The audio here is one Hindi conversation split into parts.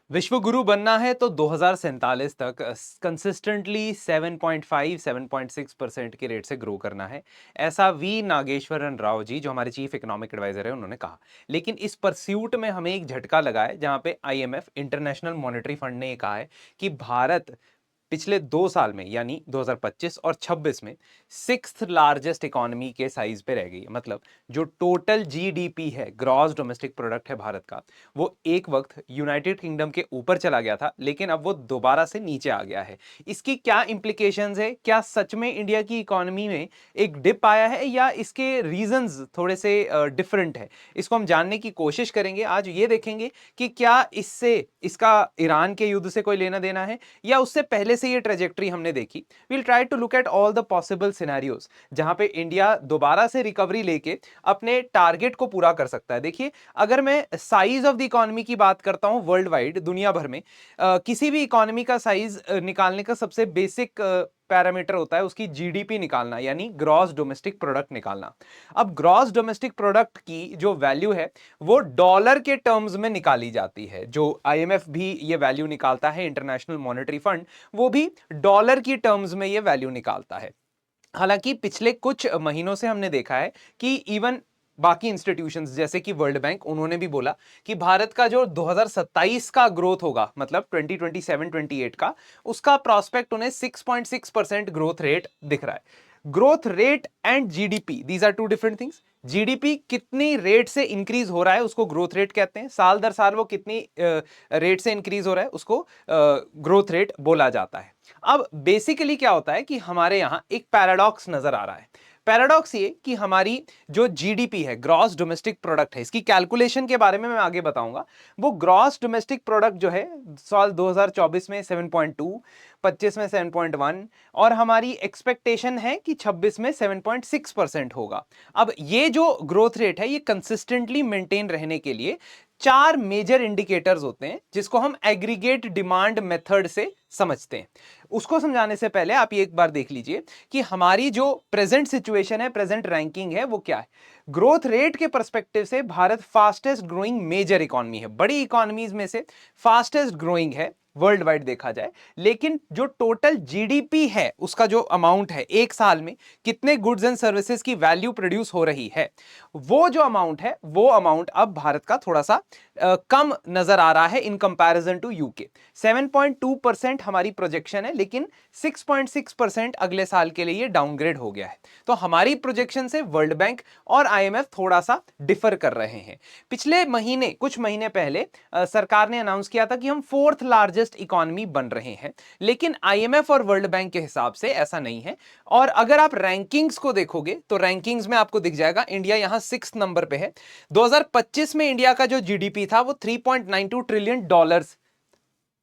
विश्व गुरु बनना है तो 2047 तक कंसिस्टेंटली 7.5 7.6% के रेट से ग्रो करना है। ऐसा वी नागेश्वरन राव जी, जो हमारे चीफ इकोनॉमिक एडवाइजर है, उन्होंने कहा। लेकिन इस परस्यूट में हमें एक झटका लगा है, जहां पे आईएमएफ, इंटरनेशनल मॉनेटरी फंड ने ये कहा है कि भारत पिछले 2 साल में यानी 2025 और 26 में सिक्स्थ लार्जेस्ट इकोनॉमी के साइज पे रह गई है। मतलब जो टोटल जीडीपी है, ग्रॉस डोमेस्टिक प्रोडक्ट है भारत का, वो एक वक्त यूनाइटेड किंगडम के ऊपर चला गया था, लेकिन अब वो दोबारा से नीचे आ गया है। इसकी क्या इंप्लीकेशंस है? क्या सच में इंडिया की इकोनॉमी में एक डिप आया है, या इसके रीजंस थोड़े से डिफरेंट है? इसको हम जानने की कोशिश करेंगे। आज ये देखेंगे कि क्या इसका ईरान के युद्ध से कोई लेना देना है, या उससे पहले से ये ट्रेजेक्टरी हमने देखी। We'll try to look at all the possible scenarios जहां पे इंडिया दोबारा से रिकवरी लेके अपने टारगेट को पूरा कर सकता है। देखिए, अगर मैं साइज ऑफ द इकोनॉमी की बात करता हूं वर्ल्ड वाइड, दुनिया भर में किसी भी इकोनॉमी का साइज निकालने का सबसे बेसिक पैरामीटर होता है उसकी जीडीपी निकालना, यानी ग्रॉस डोमेस्टिक प्रोडक्ट निकालना। अब ग्रॉस डोमेस्टिक प्रोडक्ट की जो वैल्यू है वो डॉलर के टर्म्स में निकाली जाती है। जो आईएमएफ भी ये वैल्यू निकालता है, इंटरनेशनल मॉनेटरी फंड, वो भी डॉलर की टर्म्स में ये वैल्यू निकालता है। हालांकि पिछले कुछ महीनों से हमने देखा है कि इवन बाकी इंस्टीट्यूशंस जैसे कि वर्ल्ड बैंक, उन्होंने भी बोला कि भारत का जो 2027 का ग्रोथ होगा, मतलब 2027-28 का, उसका प्रोस्पेक्ट उन्हें 6.6% ग्रोथ रेट दिख रहा है। Growth rate and GDP, these are two different things. GDP कितनी रेट से इंक्रीज हो रहा है उसको ग्रोथ रेट कहते हैं। साल दर साल वो कितनी रेट से इंक्रीज हो रहा है उसको ग्रोथ रेट बोला जाता है। अब बेसिकली क्या होता है कि हमारे यहां एक पैराडॉक्स नजर आ रहा है। पैराडॉक्स ये कि हमारी जो जीडीपी है, ग्रॉस डोमेस्टिक प्रोडक्ट है, इसकी कैलकुलेशन के बारे में मैं आगे बताऊंगा। वो ग्रॉस डोमेस्टिक प्रोडक्ट जो है साल 2024 में 7.2, 25 में 7.1, और हमारी एक्सपेक्टेशन है कि 26 में 7.6% होगा। अब ये जो ग्रोथ रेट है ये कंसिस्टेंटली मेंटेन रहने के लिए 4 मेजर इंडिकेटर्स होते हैं, जिसको हम एग्रीगेट डिमांड मेथड से समझते हैं। उसको समझाने से पहले आप ये एक बार देख लीजिए कि हमारी जो प्रेजेंट सिचुएशन है, प्रेजेंट रैंकिंग है, वो क्या है। ग्रोथ रेट के पर्सपेक्टिव से Bharat fastest growing major economy है, बड़ी इकोनॉमीज में से फास्टेस्ट ग्रोइंग है वर्ल्ड वाइड देखा जाए। लेकिन जो टोटल जीडीपी है, उसका जो अमाउंट है, एक साल में कितने गुड्स एंड सर्विसेज की वैल्यू प्रोड्यूस हो रही है, वो जो अमाउंट है, वो अमाउंट अब भारत का थोड़ा सा कम नजर आ रहा है इन कंपैरिजन टू यूके। 7.2% हमारी प्रोजेक्शन है, लेकिन 6.6% अगले साल के लिए डाउनग्रेड हो गया है। तो हमारी प्रोजेक्शन से वर्ल्ड बैंक और आईएमएफ थोड़ा सा डिफर कर रहे हैं। पिछले महीने, कुछ महीने पहले सरकार ने अनाउंस किया था कि हम फोर्थ लार्जेस्ट इकोनॉमी बन रहे हैं, लेकिन आईएमएफ और वर्ल्ड बैंक के हिसाब से ऐसा नहीं है। और अगर आप रैंकिंग्स को देखोगे तो रैंकिंग्स में आपको दिख जाएगा इंडिया यहां 6 नंबर पे है। 2025 में इंडिया का जो जीडीपी था वो 3.92 ट्रिलियन डॉलर्स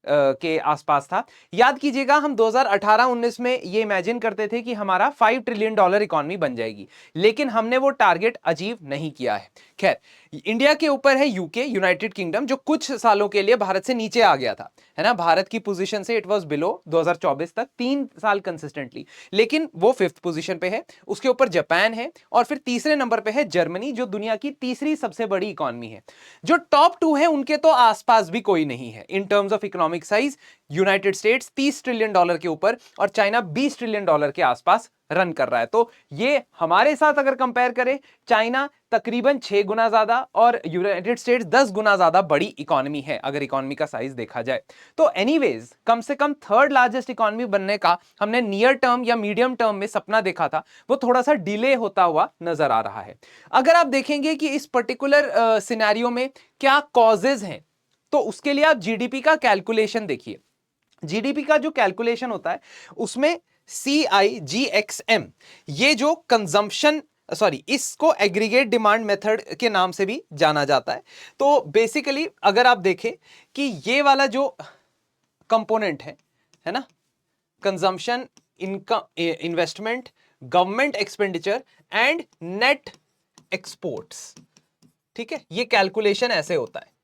के आसपास था। याद कीजिएगा, हम 2018-19 में ये इमेजिन करते थे कि हमारा 5 ट्रिलियन डॉलर इकोनॉमी बन जाएगी, लेकिन हमने वो टारगेट अचीव नहीं किया है। खैर, इंडिया के ऊपर है यूके, यूनाइटेड किंगडम, जो कुछ सालों के लिए भारत से नीचे आ गया था, है ना। भारत की पोजीशन से इट वाज बिलो 2024 तक 3 साल कंसिस्टेंटली, लेकिन वो 5th पोजीशन पे है। उसके ऊपर जापान है, और फिर तीसरे नंबर पे है जर्मनी, जो दुनिया की तीसरी सबसे बड़ी इकोनॉमी है। जो टॉप 2 है उनके तो आसपास भी कोई नहीं है in terms of economic size. United states 30 trillion dollar के ऊपर, और चाइना 20 ट्रिलियन डॉलर के आसपास रन कर रहा है। तो ये हमारे साथ अगर कंपेयर करें, चाइना तकरीबन 6 गुना ज्यादा और यूनाइटेड स्टेट्स 10 गुना ज्यादा बड़ी इकोनॉमी है, अगर इकोनॉमी का साइज देखा जाए तो। एनीवेज, कम से कम थर्ड लार्जेस्ट इकोनॉमी बनने का हमने नियर टर्म या मीडियम टर्म में सपना देखा था, वो थोड़ा सा डिले होता हुआ नजर आ रहा है। अगर आप देखेंगे कि इस पर्टिकुलर सिनेरियो में क्या कॉजेज हैं, तो उसके लिए आप जीडीपी का कैलकुलेशन देखिए। जीडीपी का जो कैलकुलेशन होता है उसमें CIGXM, ये जो कंजम्पशन, सॉरी, इसको एग्रीगेट डिमांड मेथड के नाम से भी जाना जाता है। तो बेसिकली अगर आप देखें कि ये वाला जो कंपोनेंट है ना, consumption, income, investment, government expenditure and net exports, ठीक है, ये कैलकुलेशन ऐसे होता है।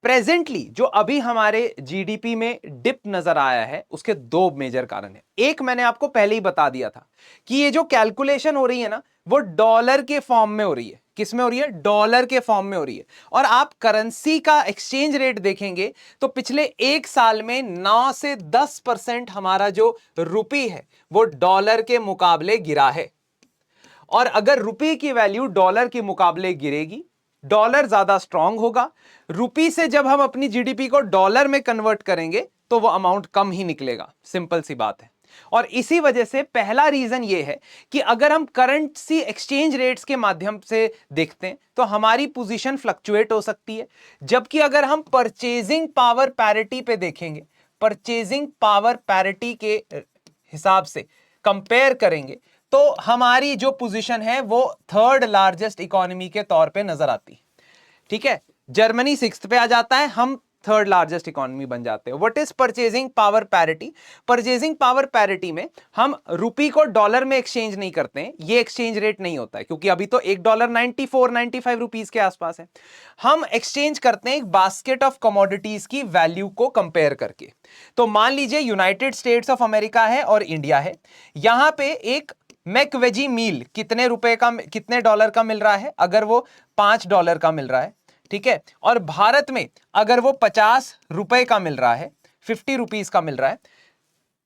प्रेजेंटली जो अभी हमारे जीडीपी में डिप नजर आया है, उसके 2 मेजर कारण है। एक मैंने आपको पहले ही बता दिया था कि ये जो कैलकुलेशन हो रही है ना, वो डॉलर के फॉर्म में हो रही है। किस में हो रही है? डॉलर के फॉर्म में हो रही है। और आप करेंसी का एक्सचेंज रेट देखेंगे तो पिछले एक साल में 9 से 10% हमारा जो रुपी है वो डॉलर के मुकाबले गिरा है। और अगर रुपये की वैल्यू डॉलर के मुकाबले गिरेगी, डॉलर ज्यादा स्ट्रांग होगा, रुपी से जब हम अपनी जीडीपी को डॉलर में कन्वर्ट करेंगे तो वो अमाउंट कम ही निकलेगा। सिंपल सी बात है। और इसी वजह से पहला रीजन ये है कि अगर हम करेंसी एक्सचेंज रेट्स के माध्यम से देखते हैं तो हमारी पोजीशन फ्लक्चुएट हो सकती है। जबकि अगर हम परचेजिंग पावर पैरिटी पे देखेंगे, परचेजिंग पावर पैरिटी के हिसाब से कंपेयर करेंगे तो हमारी जो पोजीशन है वो थर्ड लार्जेस्ट इकोनॉमी के तौर पे नजर आती है। ठीक है, जर्मनी 6th पे आ जाता है, हम थर्ड लार्जेस्ट इकोनॉमी बन जाते हैं। What is purchasing power parity? Purchasing power parity में हम रुपी को डॉलर में एक्सचेंज नहीं करते हैं, ये एक्सचेंज रेट नहीं होता है क्योंकि अभी तो $1 94-95 रुपीस के आसपास है। हम एक्सचेंज करते हैं एक बास्केट ऑफ कमोडिटीज की वैल्यू को कंपेयर करके। तो मान लीजिए यूनाइटेड स्टेट्स ऑफ अमेरिका है और इंडिया है, यहां पे एक मैकवेजी मील कितने रुपए का, कितने डॉलर का मिल रहा है? अगर वो $5 का मिल रहा है, ठीक है, और भारत में अगर वो 50 रुपए का मिल रहा है, 50 रुपीस का मिल रहा है,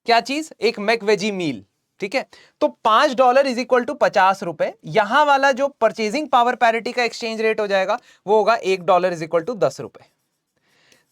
क्या चीज? एक मैकवेजी मील। ठीक है, तो $5 इज इक्वल टू 50 रुपए। यहां वाला जो परचेजिंग पावर पैरिटी का एक्सचेंज रेट हो जाएगा वो होगा $1 इज इक्वल टू 10 रुपए।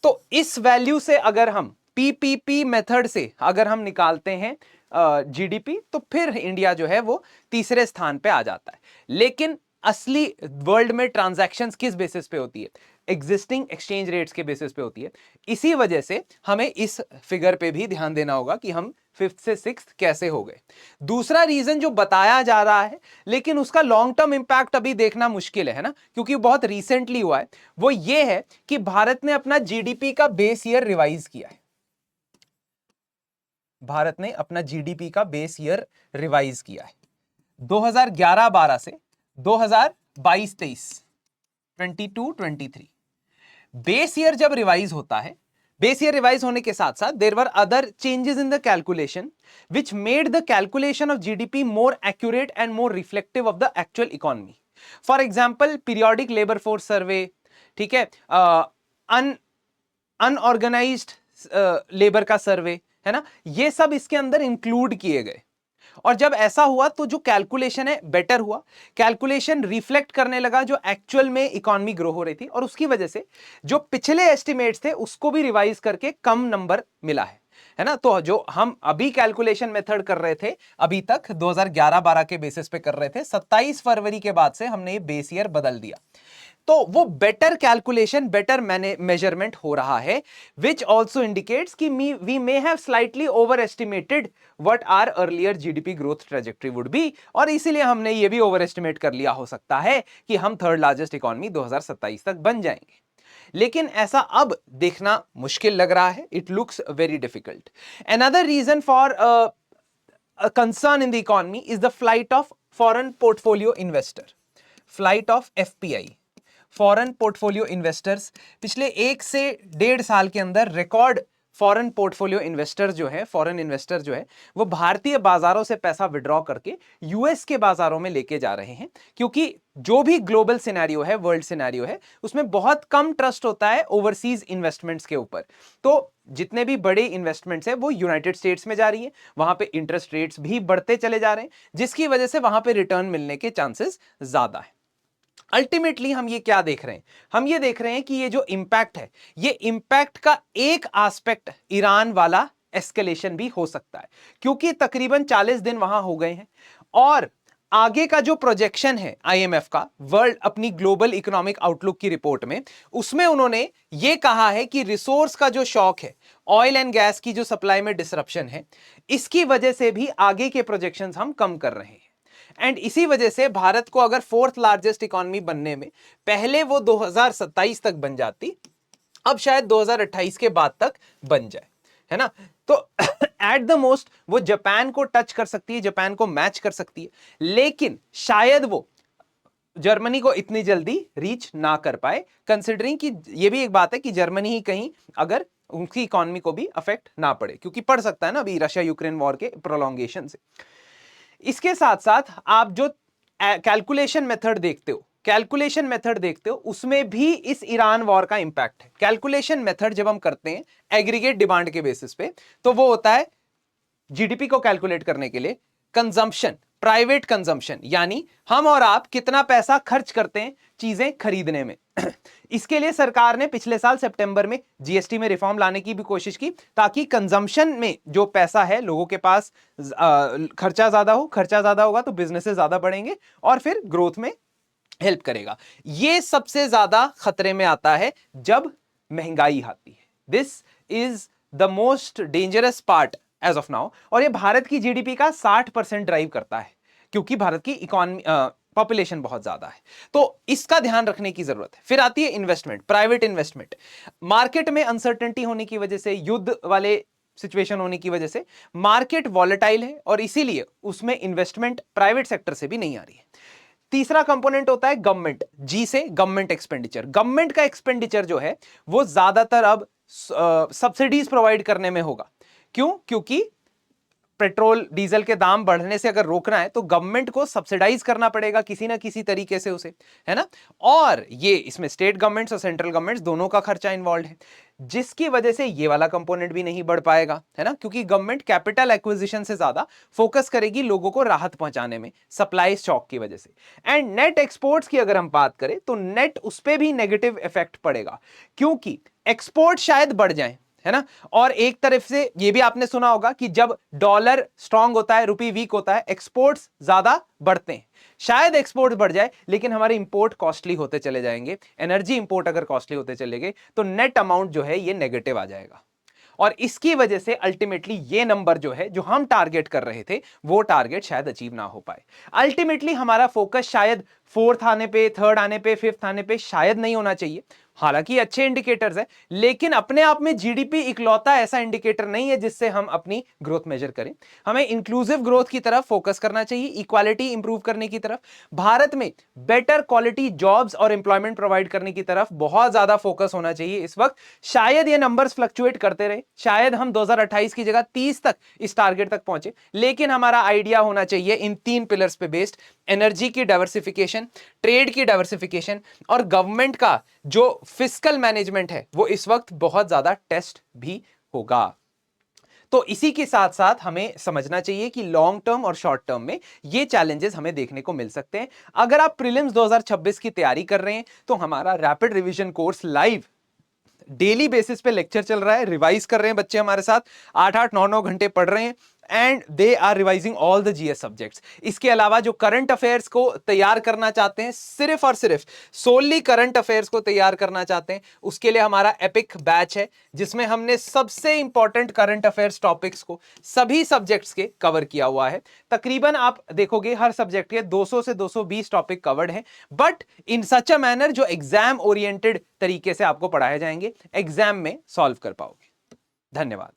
तो इस वैल्यू से अगर हम पीपीपी मेथड से अगर हम निकालते हैं जीडीपी तो फिर इंडिया जो है वो तीसरे स्थान पे आ जाता है। लेकिन असली वर्ल्ड में ट्रांजैक्शंस किस बेसिस पे होती है? एग्जिस्टिंग एक्सचेंज रेट्स के बेसिस पे होती है। इसी वजह से हमें इस फिगर पे भी ध्यान देना होगा कि हम 5th से 6th कैसे हो गए। दूसरा रीजन जो बताया जा रहा है लेकिन उसका लॉन्ग टर्म इंपैक्ट अभी देखना मुश्किल है ना, क्योंकि बहुत रिसेंटली हुआ है, वो ये है कि भारत ने अपना जीडीपी का बेस ईयर रिवाइज किया है। भारत ने अपना जीडीपी का बेस ईयर रिवाइज किया है 2011-12 से 2022-23, 22-23। बेस ईयर जब रिवाइज होता है, बेस ईयर रिवाइज होने के साथ साथ there were other changes in the calculation which made the calculation of GDP more accurate and more reflective of the actual economy. For example periodic labour force survey, ठीक है, अनऑर्गेनाइज्ड लेबर का सर्वे, है ना, ये सब इसके अंदर इंक्लूड किए गए। और जब ऐसा हुआ तो जो कैलकुलेशन है बेटर हुआ, कैलकुलेशन रिफ्लेक्ट करने लगा जो एक्चुअल में इकोनॉमी ग्रो हो रही थी, और उसकी वजह से जो पिछले एस्टिमेट्स थे उसको भी रिवाइज करके कम नंबर मिला है ना। तो जो हम अभी कैलकुलेशन मेथड कर रहे थे अभी तक 2011-12 के बेसिस पे कर रहे थे, 27 फरवरी के बाद से हमने ये बेस ईयर बदल दिया, तो वो बेटर कैलकुलेशन, बेटर मेजरमेंट हो रहा है, विच ऑल्सो इंडिकेट्स कि we may have slightly overestimated what are earlier GDP growth trajectory would be, और इसीलिए हमने ये भी ओवर एस्टिमेट कर लिया हो सकता है कि हम थर्ड लार्जेस्ट इकोनॉमी 2027 तक बन जाएंगे। लेकिन ऐसा अब देखना मुश्किल लग रहा है, it looks very difficult. Another reason for concern in the economy is the flight of foreign portfolio investor, flight of FPI, foreign portfolio investors. पिछले 1 से 1.5 साल के अंदर रिकॉर्ड फॉरेन पोर्टफोलियो इन्वेस्टर जो है, फॉरेन इन्वेस्टर जो है, वो भारतीय बाजारों से पैसा विड्रॉ करके यूएस के बाजारों में लेके जा रहे हैं, क्योंकि जो भी ग्लोबल सिनेरियो है, वर्ल्ड सिनेरियो है, उसमें बहुत कम ट्रस्ट होता है ओवरसीज इन्वेस्टमेंट्स के ऊपर। तो जितने भी बड़े इन्वेस्टमेंट्स है वो यूनाइटेड स्टेट्स में जा रही है, वहां पे इंटरेस्ट रेट्स भी बढ़ते चले जा रहे हैं, जिसकी वजह से वहां पे रिटर्न मिलने के चांसेस ज्यादा है। अल्टीमेटली हम ये क्या देख रहे हैं? हम ये देख रहे हैं कि ये जो इंपैक्ट है, ये इंपैक्ट का एक एस्पेक्ट ईरान वाला एस्केलेशन भी हो सकता है, क्योंकि तकरीबन 40 दिन वहां हो गए हैं, और आगे का जो प्रोजेक्शन है आईएमएफ का, वर्ल्ड अपनी ग्लोबल इकोनॉमिक आउटलुक की रिपोर्ट में, उसमें उन्होंने ये कहा है कि रिसोर्स का जो शॉक है, ऑयल एंड गैस की जो सप्लाई में डिसरप्शन है, इसकी वजह से भी आगे के प्रोजेक्शंस हम कम कर रहे हैं। एंड इसी वजह से भारत को अगर 4th लार्जेस्ट इकोनॉमी बनने में पहले वो 2027 तक बन जाती, अब शायद 2028 के बाद तक बन जाए, है ना। तो एट द मोस्ट वो जापान को टच कर सकती है, जापान को मैच कर सकती है, लेकिन शायद वो जर्मनी को इतनी जल्दी रीच ना कर पाए, कंसिडरिंग कि ये भी एक बात है कि जर्मनी ही कहीं अगर उनकी इकोनॉमी को भी अफेक्ट ना पड़े, क्योंकि पड़ सकता है ना अभी रशिया यूक्रेन वॉर के प्रोलॉन्गेशन से। इसके साथ साथ आप जो कैलकुलेशन मेथड देखते हो, कैलकुलेशन मेथड देखते हो, उसमें भी इस ईरान वॉर का इंपैक्ट है। कैलकुलेशन मेथड जब हम करते हैं एग्रीगेट डिमांड के बेसिस पे, तो वो होता है जीडीपी को कैलकुलेट करने के लिए कंजम्पशन, प्राइवेट कंजम्पशन, यानी हम और आप कितना पैसा खर्च करते हैं चीजें खरीदने में। इसके लिए सरकार ने पिछले साल सितंबर में जीएसटी में रिफॉर्म लाने की भी कोशिश की, ताकि कंजम्पशन में जो पैसा है लोगों के पास खर्चा ज्यादा हो, खर्चा ज्यादा होगा तो बिजनेसेस ज्यादा बढ़ेंगे और फिर ग्रोथ में हेल्प करेगा। यह सबसे ज्यादा खतरे में आता है जब महंगाई आती है। This is the most dangerous part as of now, और ये भारत की जीडीपी का 60% ड्राइव करता है, क्योंकि भारत की इकोनॉमी पॉपुलेशन बहुत ज्यादा है, तो इसका ध्यान रखने की जरूरत है। फिर आती है इन्वेस्टमेंट, प्राइवेट इन्वेस्टमेंट। मार्केट में अनसर्टेनिटी होने की वजह से, युद्ध वाले सिचुएशन होने की वजह से मार्केट वॉलेटाइल है, और इसीलिए उसमें इन्वेस्टमेंट प्राइवेट सेक्टर से भी नहीं आ रही है। तीसरा कंपोनेंट होता है गवर्नमेंट, जी से गवर्नमेंट एक्सपेंडिचर। गवर्नमेंट का एक्सपेंडिचर जो है वो ज्यादातर अब सब्सिडीज प्रोवाइड करने में होगा। क्यों? क्योंकि पेट्रोल डीजल के दाम बढ़ने से अगर रोकना है तो गवर्नमेंट को सब्सिडाइज करना पड़ेगा किसी ना किसी तरीके से उसे, है ना। और ये इसमें स्टेट गवर्नमेंट्स और सेंट्रल गवर्नमेंट्स दोनों का खर्चा इन्वॉल्व है, जिसकी वजह से ये वाला कंपोनेंट भी नहीं बढ़ पाएगा, है ना, क्योंकि गवर्नमेंट कैपिटल एक्विजिशन से ज्यादा फोकस करेगी लोगों को राहत पहुंचाने में सप्लाई शॉक की वजह से। एंड नेट एक्सपोर्ट्स की अगर हम बात करें तो नेट उस पर भी नेगेटिव इफेक्ट पड़ेगा, क्योंकि एक्सपोर्ट शायद बढ़ जाए, है ना। और एक तरफ से ये भी आपने सुना होगा कि जब डॉलर स्ट्रांग होता है, रुपी वीक होता है, एक्सपोर्ट्स ज्यादा बढ़ते हैं। शायद एक्सपोर्ट बढ़ जाए, लेकिन हमारे इंपोर्ट कॉस्टली होते चले जाएंगे। एनर्जी इंपोर्ट अगर कॉस्टली होते चले गए तो नेट अमाउंट जो है ये नेगेटिव आ जाएगा, और इसकी वजह से अल्टीमेटली ये नंबर जो है, जो हम टारगेट कर रहे थे, वो टारगेट शायद अचीव ना हो पाए। अल्टीमेटली हमारा फोकस शायद फोर्थ आने पे, थर्ड आने पे, फिफ्थ आने पे शायद नहीं होना चाहिए। हालांकि अच्छे इंडिकेटर्स है, लेकिन अपने आप में जीडीपी इकलौता ऐसा इंडिकेटर नहीं है जिससे हम अपनी ग्रोथ मेजर करें। हमें इंक्लूसिव ग्रोथ की तरफ फोकस करना चाहिए, इक्वालिटी इंप्रूव करने की तरफ, भारत में बेटर क्वालिटी जॉब्स और एम्प्लॉयमेंट प्रोवाइड करने की तरफ बहुत ज्यादा फोकस होना चाहिए इस वक्त। शायद ये नंबर्स फ्लक्चुएट करते रहे, शायद हम 2028 की जगह 30 तक इस टारगेट तक पहुंचे, लेकिन हमारा आइडिया होना चाहिए इन 3 पिलर्स पे बेस्ड: एनर्जी की डाइवर्सिफिकेशन, ट्रेड की डाइवर्सिफिकेशन, और गवर्नमेंट का जो फिस्कल मैनेजमेंट है वो इस वक्त बहुत ज्यादा टेस्ट भी होगा। तो इसी के साथ साथ हमें समझना चाहिए कि लॉन्ग टर्म और शॉर्ट टर्म में ये चैलेंजेस हमें देखने को मिल सकते हैं। अगर आप प्रीलिम्स 2026 की तैयारी कर रहे हैं तो हमारा rapid revision course live daily basis पे लेक्चर चल रहा है, रिवाइज कर रहे हैं बच्चे हमारे साथ, 8-8, 9-9 घंटे पढ़ रहे हैं, and they are revising all the GS subjects. इसके अलावा जो करंट अफेयर्स को तैयार करना चाहते हैं, सिर्फ और सिर्फ सोली करंट अफेयर्स को तैयार करना चाहते हैं, उसके लिए हमारा एपिक बैच है, जिसमें हमने सबसे इंपॉर्टेंट करंट अफेयर्स टॉपिक्स को सभी सब्जेक्ट्स के कवर किया हुआ है। तकरीबन आप देखोगे हर सब्जेक्ट के 200 से 220 टॉपिक कवर्ड हैं, but in such a manner जो एग्जाम ओरिएंटेड तरीके से आपको पढ़ाए जाएंगे, एग्जाम में सॉल्व कर पाओगे। धन्यवाद।